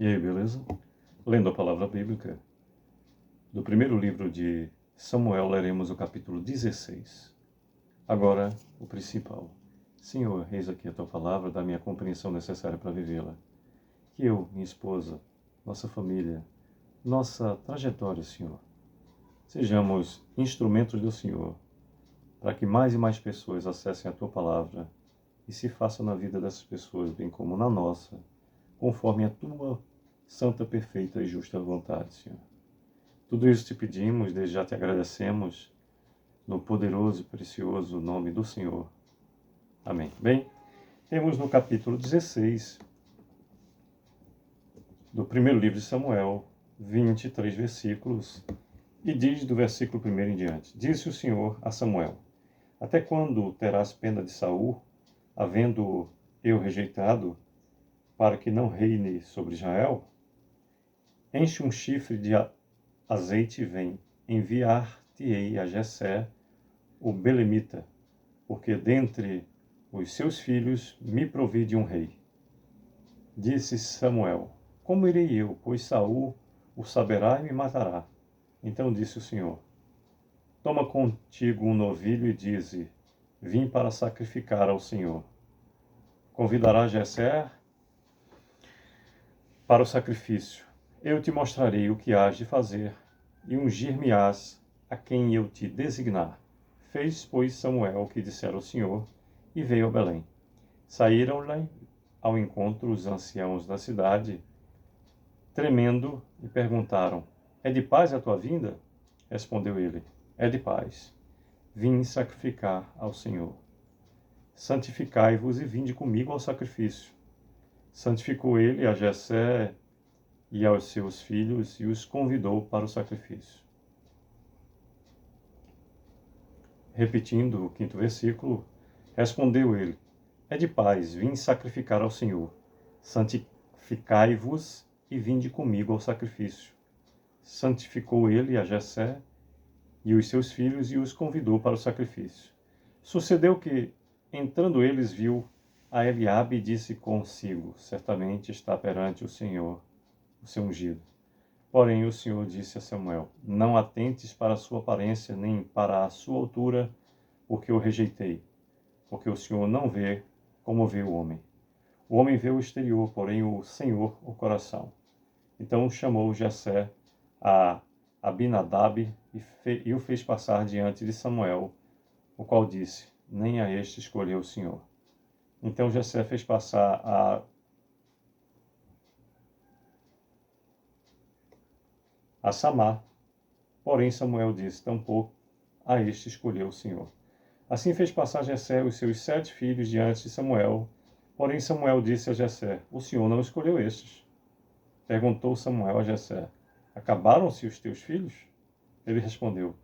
E aí, beleza? Lendo a palavra bíblica, do primeiro livro de Samuel, leremos o capítulo 16. Agora, o principal. Senhor, eis aqui a tua palavra, dá-me a compreensão necessária para vivê-la. Que eu, minha esposa, nossa família, nossa trajetória, Senhor, sejamos instrumentos do Senhor, para que mais e mais pessoas acessem a tua palavra e se façam na vida dessas pessoas, bem como na nossa, conforme a tua santa, perfeita e justa vontade, Senhor. Tudo isso te pedimos, desde já te agradecemos, no poderoso e precioso nome do Senhor. Amém. Bem, temos no capítulo 16 do primeiro livro de Samuel, 23 versículos, e diz do versículo 1 em diante: Disse o Senhor a Samuel: Até quando terás pena de Saul, havendo eu rejeitado, para que não reine sobre Israel? Enche um chifre de azeite e vem, enviar-te-ei a Jessé, o belemita, porque dentre os seus filhos me provi de um rei. Disse Samuel: Como irei eu, pois Saul o saberá e me matará? Então disse o Senhor: Toma contigo um novilho e dize: Vim para sacrificar ao Senhor. Convidará Jessé para o sacrifício. Eu te mostrarei o que hás de fazer, e ungir-me-ás a quem eu te designar. Fez, pois, Samuel o que dissera o Senhor, e veio a Belém. Saíram-lhe ao encontro os anciãos da cidade, tremendo, e perguntaram: É de paz a tua vinda? Respondeu ele: É de paz. Vim sacrificar ao Senhor. Santificai-vos e vinde comigo ao sacrifício. Santificou ele a Jessé e aos seus filhos, e os convidou para o sacrifício. Repetindo o 5º versículo, respondeu ele: É de paz, vim sacrificar ao Senhor. Santificai-vos e vinde comigo ao sacrifício. Santificou ele a Jessé e os seus filhos, e os convidou para o sacrifício. Sucedeu que, entrando eles, viu a Eliabe e disse consigo: Certamente está perante o Senhor o seu ungido. Porém o Senhor disse a Samuel: Não atentes para a sua aparência, nem para a sua altura, porque o rejeitei. Porque o Senhor não vê como vê o homem. O homem vê o exterior, porém o Senhor o coração. Então chamou Jessé a Abinadab e o fez passar diante de Samuel, o qual disse: Nem a este escolheu o Senhor. Então Jessé fez passar a Samá, porém Samuel disse: Tampouco a este escolheu o Senhor. Assim fez passar Jessé os seus 7 filhos diante de Samuel, porém Samuel disse a Jessé: O Senhor não escolheu estes. Perguntou Samuel a Jessé: Acabaram-se os teus filhos? Ele respondeu: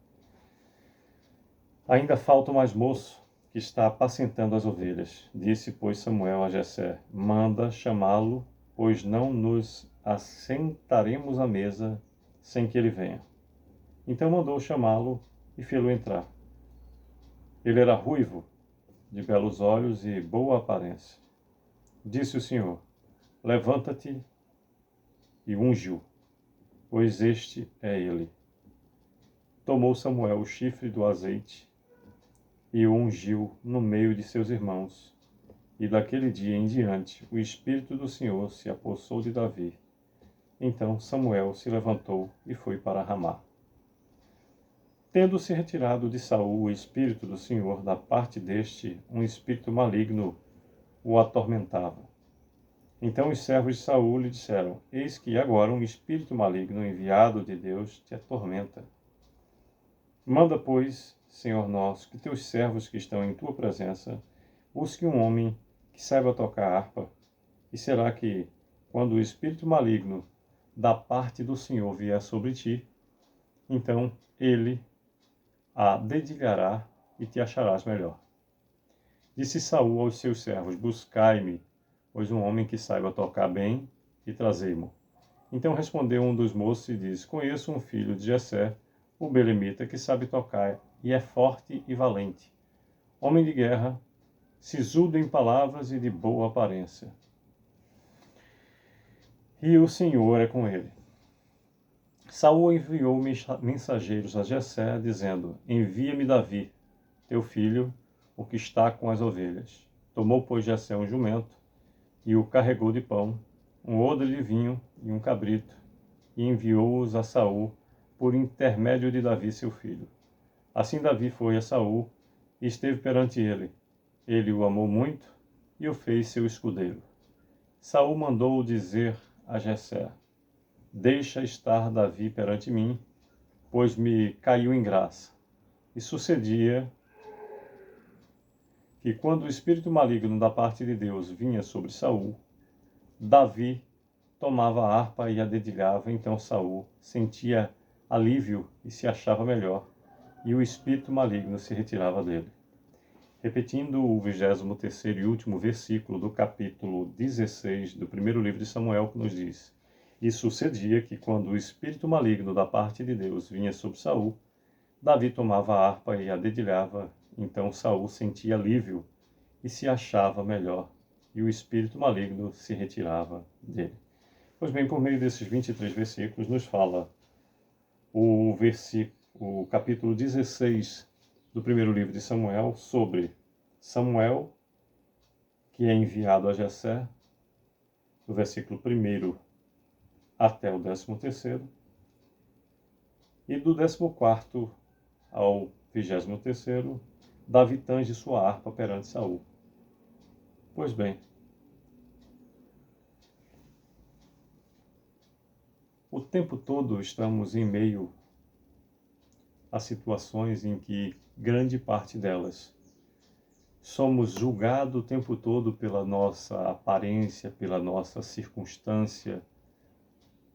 Ainda falta o mais moço, que está apacentando as ovelhas. Disse, pois, Samuel a Jessé: Manda chamá-lo, pois não nos assentaremos à mesa sem que ele venha. Então mandou chamá-lo e fê-lo entrar. Ele era ruivo, de belos olhos e boa aparência. Disse o Senhor: Levanta-te e unge-o, pois este é ele. Tomou Samuel o chifre do azeite e o ungiu no meio de seus irmãos. E daquele dia em diante o Espírito do Senhor se apossou de Davi. Então Samuel se levantou e foi para Ramá. Tendo-se retirado de Saul o Espírito do Senhor, da parte deste, um espírito maligno o atormentava. Então os servos de Saul lhe disseram: Eis que agora um espírito maligno enviado de Deus te atormenta. Manda, pois, Senhor nosso, que teus servos que estão em tua presença busquem um homem que saiba tocar harpa. E será que, quando o espírito maligno da parte do Senhor vier sobre ti, então ele a dedilhará e te acharás melhor. Disse Saul aos seus servos: Buscai-me, pois um homem que saiba tocar bem, e trazei-mo. Então respondeu um dos moços e disse: Conheço um filho de Jessé, o belemita, que sabe tocar e é forte e valente, homem de guerra, sisudo em palavras e de boa aparência. e o Senhor é com ele. Saul enviou mensageiros a Jessé, dizendo: Envia-me Davi, teu filho, o que está com as ovelhas. Tomou, pois, Jessé um jumento, e o carregou de pão, um odre de vinho e um cabrito, e enviou-os a Saul por intermédio de Davi, seu filho. Assim Davi foi a Saul e esteve perante ele. Ele o amou muito e o fez seu escudeiro. Saul mandou dizer a Jessé: Deixa estar Davi perante mim, pois me caiu em graça. E sucedia que quando o espírito maligno da parte de Deus vinha sobre Saul, Davi tomava a harpa e a dedilhava, então Saul sentia alívio e se achava melhor, e o espírito maligno se retirava dele. Repetindo o 23º e último versículo do capítulo 16 do primeiro livro de Samuel, que nos diz: E sucedia que quando o espírito maligno da parte de Deus vinha sobre Saul, Davi tomava a harpa e a dedilhava, então Saul sentia alívio e se achava melhor, e o espírito maligno se retirava dele. Pois bem, por meio desses 23 versículos nos fala o capítulo 16 do primeiro livro de Samuel sobre Samuel, que é enviado a Jessé, do versículo 1 até o 13º, e do 14º ao 23º, Davi tange sua harpa perante Saul. Pois bem, o tempo todo estamos em meio a situações em que grande parte delas somos julgados o tempo todo pela nossa aparência, pela nossa circunstância,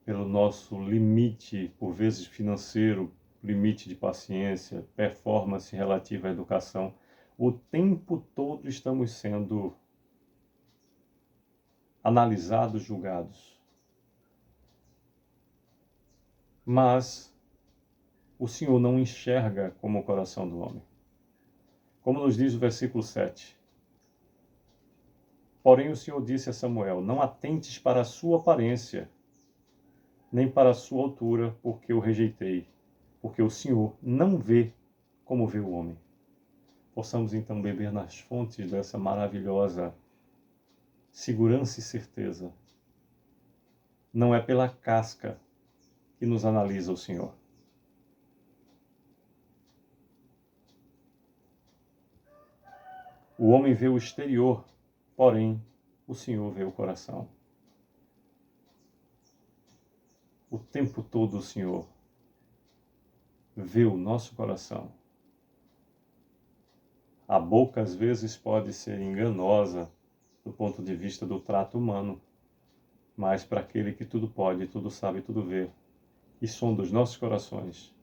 pelo nosso limite, por vezes financeiro, limite de paciência, performance relativa à educação. O tempo todo estamos sendo analisados, julgados. Mas o Senhor não enxerga como o coração do homem. Como nos diz o versículo 7. Porém o Senhor disse a Samuel: Não atentes para a sua aparência, nem para a sua altura, porque o rejeitei, porque o Senhor não vê como vê o homem. Possamos então beber nas fontes dessa maravilhosa segurança e certeza. Não é pela casca que nos analisa o Senhor. O homem vê o exterior, porém o Senhor vê o coração. O tempo todo o Senhor vê o nosso coração. A boca às vezes pode ser enganosa do ponto de vista do trato humano, mas para aquele que tudo pode, tudo sabe, tudo vê, e sonda os nossos corações,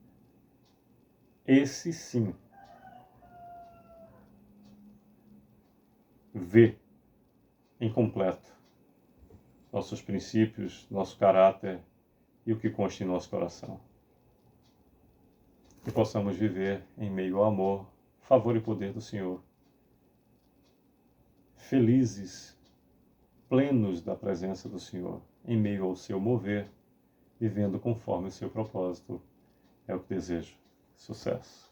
esse sim vê em completo nossos princípios, nosso caráter e o que consta em nosso coração. Que possamos viver em meio ao amor, favor e poder do Senhor, felizes, plenos da presença do Senhor, em meio ao seu mover, vivendo conforme o seu propósito. É o que desejo. Sucesso!